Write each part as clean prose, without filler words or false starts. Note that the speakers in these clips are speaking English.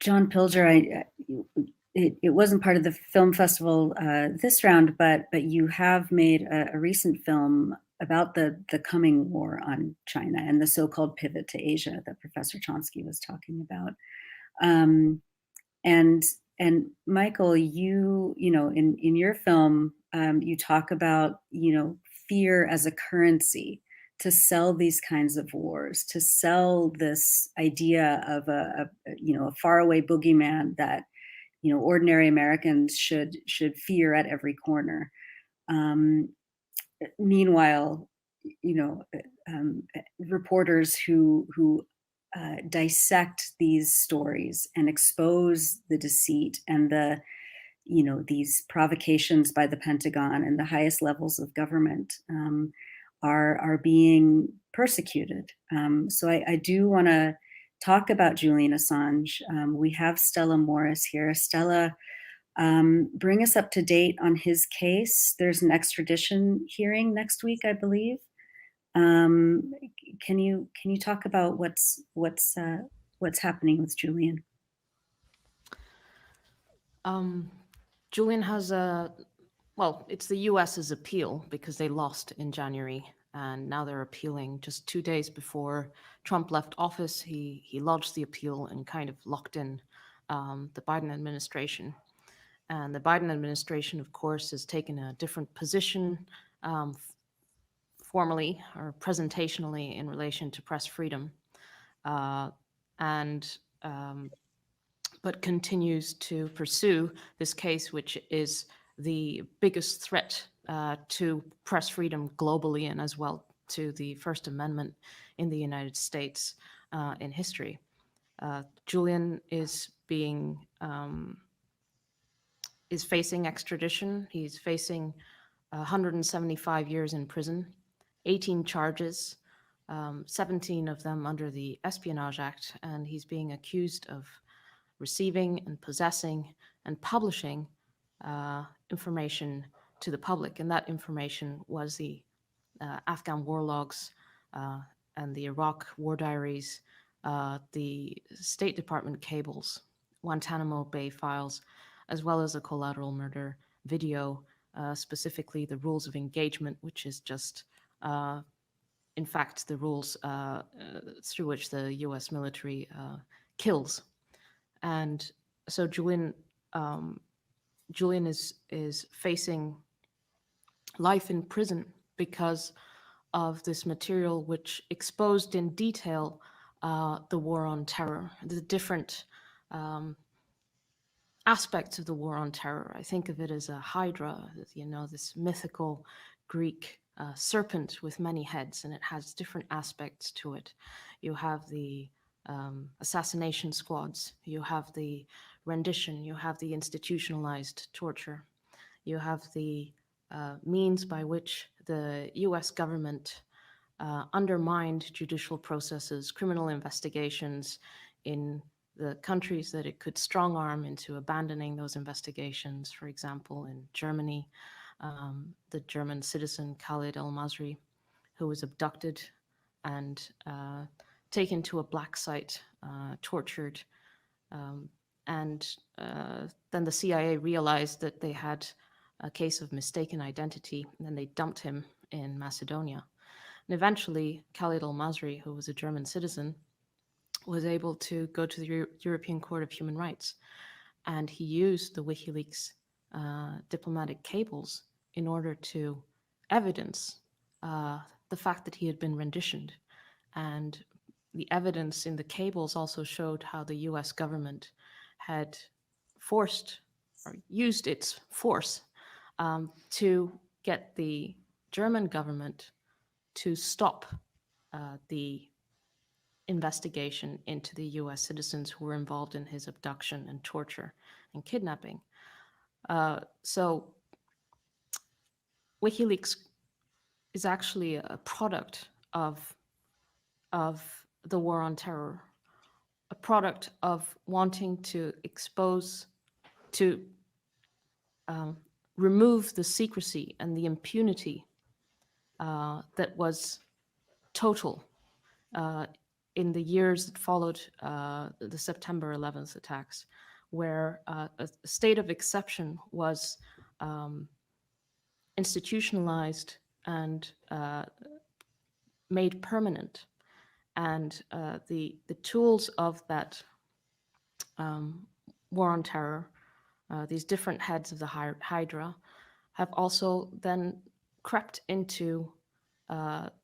John Pilger, it wasn't part of the film festival this round, but you have made a recent film about the coming war on China and the so-called pivot to Asia that Professor Chomsky was talking about. And Michael, you know, in your film, you talk about, you know, fear as a currency to sell these kinds of wars, to sell this idea of a you know, a faraway boogeyman that, you know, ordinary Americans should fear at every corner. Meanwhile, you know, reporters who dissect these stories and expose the deceit and the, you know, these provocations by the Pentagon and the highest levels of government are being persecuted. So I do want to talk about Julian Assange. We have Stella Moris here. Stella, bring us up to date on his case. There's an extradition hearing next week, I believe. Can you talk about what's happening with Julian? Julian has it's the US's appeal because they lost in January, and now they're appealing. Just 2 days before Trump left office, he lodged the appeal and kind of locked in the Biden administration. And the Biden administration, of course, has taken a different position formally or presentationally in relation to press freedom, but continues to pursue this case, which is the biggest threat to press freedom globally and as well to the First Amendment in the United States in history. Julian is facing extradition. He's facing 175 years in prison, 18 charges, 17 of them under the Espionage Act, and he's being accused of receiving and possessing and publishing information to the public. And that information was the Afghan war logs and the Iraq war diaries, the State Department cables, Guantanamo Bay files, as well as a collateral murder video, specifically the rules of engagement, which is just, in fact, the rules through which the US military kills. And so Julian is facing life in prison because of this material, which exposed in detail the war on terror, the different aspects of the war on terror. I think of it as a hydra, you know, this mythical Greek serpent with many heads, and it has different aspects to it. You have the assassination squads, you have the rendition, you have the institutionalized torture, you have the means by which the US government undermined judicial processes, criminal investigations in the countries that it could strong arm into abandoning those investigations. For example, in Germany, the German citizen Khalid al-Masri, who was abducted and taken to a black site, tortured. Then the CIA realized that they had a case of mistaken identity, and then they dumped him in Macedonia. And eventually, Khalid al-Masri, who was a German citizen, was able to go to the European Court of Human Rights. And he used the WikiLeaks diplomatic cables in order to evidence the fact that he had been renditioned. And the evidence in the cables also showed how the US government had forced or used its force to get the German government to stop the investigation into the US citizens who were involved in his abduction and torture and kidnapping. So WikiLeaks is actually a product of the war on terror, a product of wanting to expose, to remove the secrecy and the impunity that was total in the years that followed the September 11th attacks, where a state of exception was institutionalized and made permanent. And the tools of that war on terror, these different heads of the Hydra, have also then crept into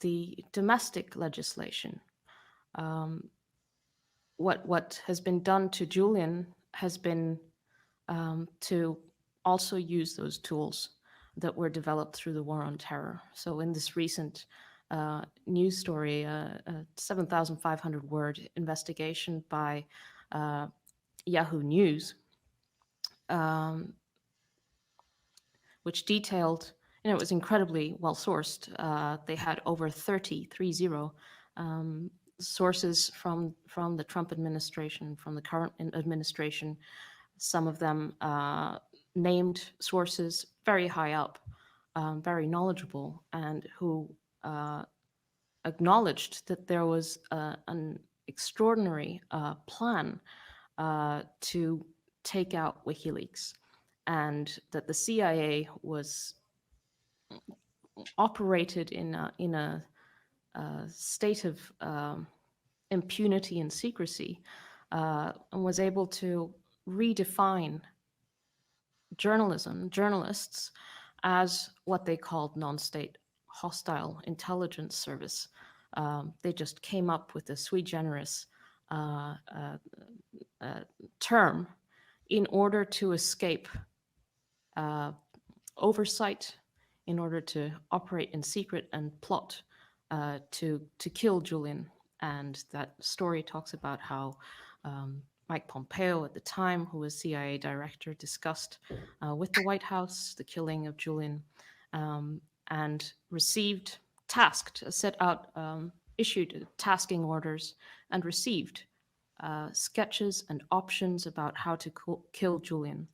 the domestic legislation. What has been done to Julian has been to also use those tools that were developed through the war on terror. So in this recent news story, a 7,500 word investigation by Yahoo News, which detailed, it was incredibly well sourced. They had over 30 sources from the Trump administration, from the current administration. Some of them named sources very high up, very knowledgeable, and who acknowledged that there was an extraordinary plan to take out WikiLeaks, and that the CIA was operated in a state of impunity and secrecy, and was able to redefine journalists, as what they called non-state hostile intelligence service. They just came up with a sui generis term in order to escape oversight, in order to operate in secret and plot to kill Julian. And that story talks about how Mike Pompeo at the time, who was CIA director, discussed with the White House the killing of Julian, and received, issued tasking orders and received sketches and options about how to kill Julian.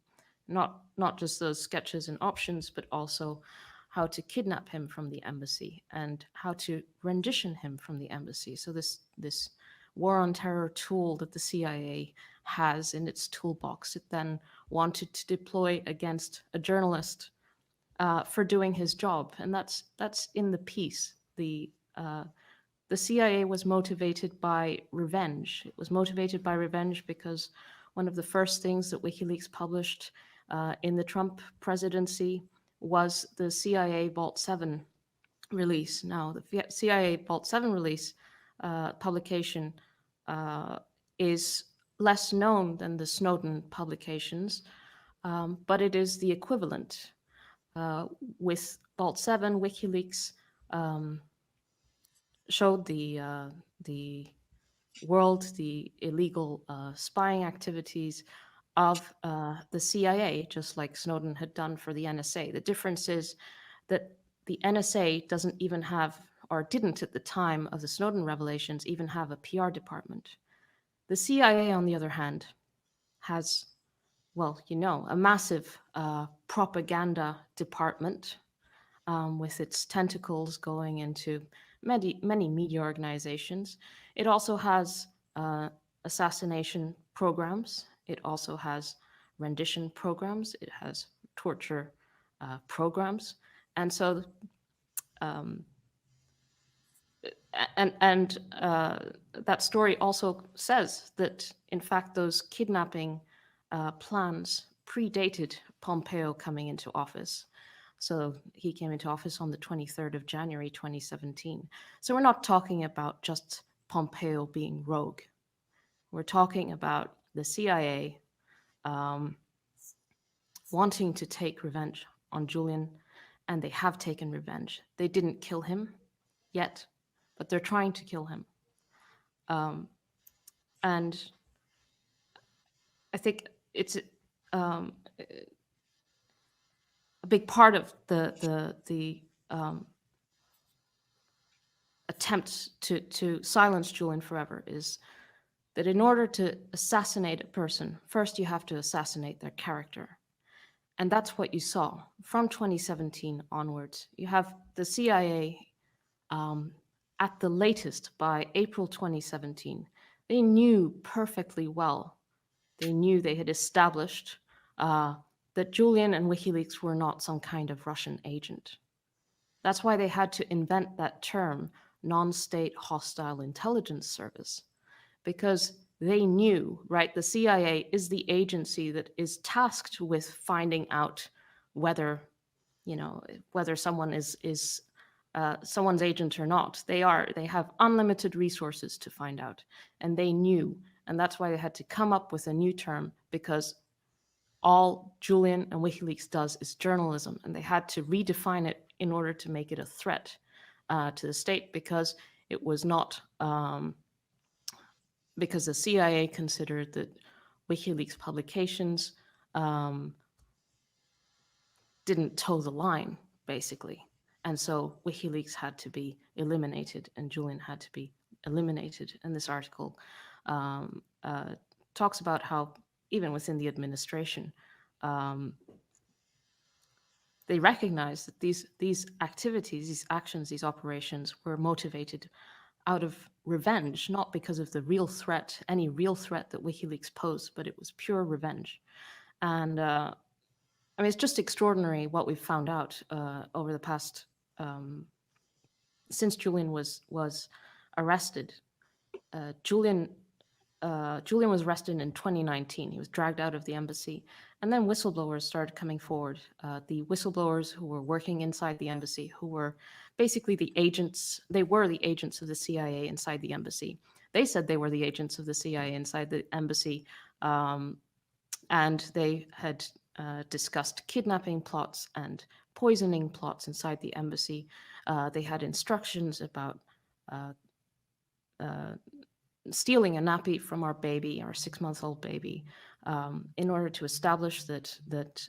Not just those sketches and options, but also how to kidnap him from the embassy and how to rendition him from the embassy. So this war on terror tool that the CIA has in its toolbox, it then wanted to deploy against a journalist for doing his job, and that's in the piece. The CIA was motivated by revenge. It was motivated by revenge because one of the first things that WikiLeaks published in the Trump presidency was the CIA Vault 7 release. Now, the CIA Vault 7 release publication is less known than the Snowden publications, but it is the equivalent. With Vault 7, WikiLeaks showed the world the illegal spying activities of the CIA, just like Snowden had done for the NSA. The difference is that the NSA doesn't even have, or didn't at the time of the Snowden revelations, even have a PR department. The CIA, on the other hand, has, well, a massive propaganda department with its tentacles going into many media organizations. It also has assassination programs. It also has rendition programs. It has torture programs. And so, that story also says that, in fact, those kidnapping plans predated Pompeo coming into office. So he came into office on the 23rd of January, 2017. So we're not talking about just Pompeo being rogue. We're talking about the CIA wanting to take revenge on Julian, and they have taken revenge. They didn't kill him yet, but they're trying to kill him. And I think it's a big part of the attempt to silence Julian forever is that in order to assassinate a person, first you have to assassinate their character. And that's what you saw from 2017 onwards. You have the CIA at the latest by April 2017, they knew perfectly well. They knew they had established that Julian and WikiLeaks were not some kind of Russian agent. That's why they had to invent that term, non-state hostile intelligence service, because they knew, right? The CIA is the agency that is tasked with finding out whether, whether someone is someone's agent or not. They have unlimited resources to find out, and they knew, and that's why they had to come up with a new term, because all Julian and WikiLeaks does is journalism, and they had to redefine it in order to make it a threat to the state, because it was not because the CIA considered that WikiLeaks publications didn't toe the line, basically. And so WikiLeaks had to be eliminated, and Julian had to be eliminated. And this article talks about how even within the administration, they recognized that these activities, these actions, these operations were motivated out of revenge, not because of the real threat, any real threat that WikiLeaks posed, but it was pure revenge. And I mean, it's just extraordinary what we've found out over the past, since Julian was arrested. Julian was arrested in 2019. He was dragged out of the embassy. And then whistleblowers started coming forward. The whistleblowers who were working inside the embassy, who were basically the agents, they were the agents of the CIA inside the embassy. They said they were the agents of the CIA inside the embassy. And they had discussed kidnapping plots and poisoning plots inside the embassy. They had instructions about stealing a nappy from our baby, our 6-month-old baby, in order to establish that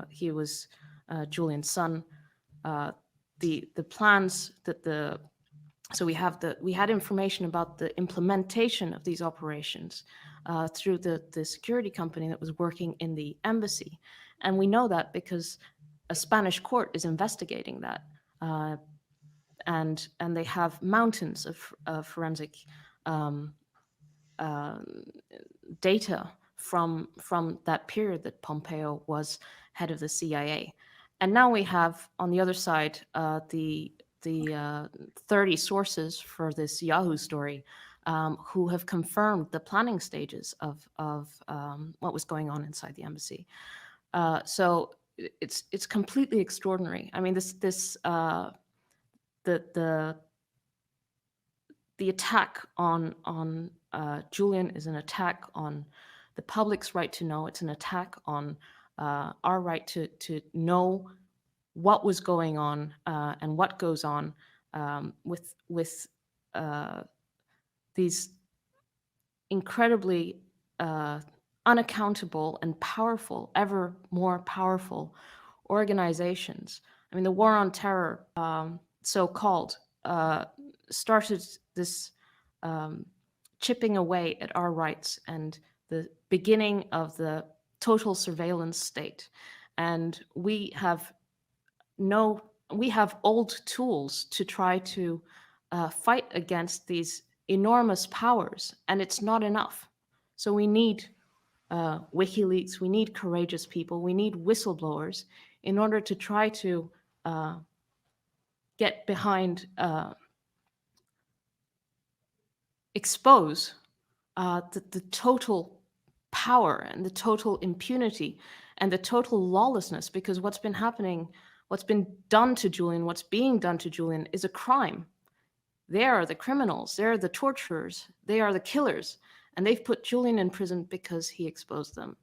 he was Julian's son. The plans that so we had information about the implementation of these operations through the security company that was working in the embassy, and we know that because a Spanish court is investigating that, and they have mountains of forensic data from that period that Pompeo was head of the CIA. And now we have on the other side the 30 sources for this Yahoo story who have confirmed the planning stages of what was going on inside the embassy. So it's completely extraordinary. I mean, the attack on Julian is an attack on the public's right to know. It's an attack on our right to know what was going on and what goes on with these incredibly unaccountable and powerful, ever more powerful organizations. I mean, the war on terror, so-called, started this chipping away at our rights and the beginning of the total surveillance state. And we have old tools to try to fight against these enormous powers, and it's not enough. So we need WikiLeaks, we need courageous people, we need whistleblowers in order to try to get behind, expose the total power and the total impunity and the total lawlessness, because what's been happening, what's been done to Julian, what's being done to Julian is a crime. They are the criminals, they're the torturers, they are the killers, and they've put Julian in prison because he exposed them.